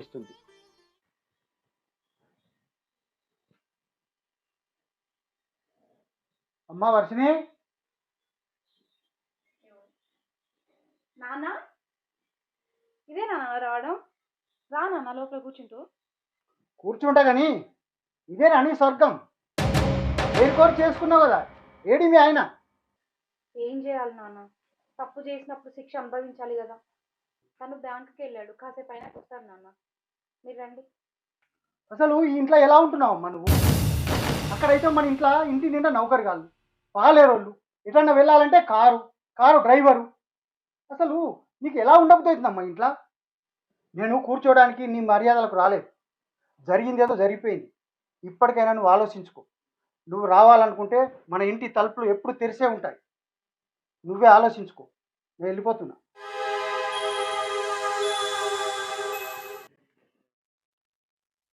ఇస్తుంది. అమ్మా వర్షిని, నాన్న, ఇదే నాన్న రావడం. రా నాన్న, లోపల కూర్చుంటూ. కూర్చుంటా కానీ ఇదే రాని స్వర్గం. ఏర్పాటు చేసుకున్నావు కదా, ఏడి మీ ఆయన? ఏం చేయాలి నాన్న, తప్పు చేసినప్పుడు శిక్ష అనుభవించాలి కదా. తను బ్యాంకుకి వెళ్ళాడు, కాసేపు అయినా వస్తాను నాన్న. మీరు రండి. అసలు ఈ ఇంట్లో ఎలా ఉంటున్నావు అమ్మా నువ్వు? అక్కడైతే మన ఇంట్లో ఇంటి నిండా నౌకరు కాదు, పాలేరోళ్ళు, ఎటన్నా వెళ్ళాలంటే కారు, కారు డ్రైవరు. అసలు నీకు ఎలా ఉండబోతుందమ్మా ఇంట్లో? నేను కూర్చోవడానికి నీ మర్యాదలకు రాలేదు. జరిగిందేదో జరిగిపోయింది. ఇప్పటికైనా నువ్వు ఆలోచించుకో. నువ్వు రావాలనుకుంటే మన ఇంటి తలుపులు ఎప్పుడు తెరిసే ఉంటాయి. నువ్వే ఆలోచించుకో. నేను వెళ్ళిపోతున్నా.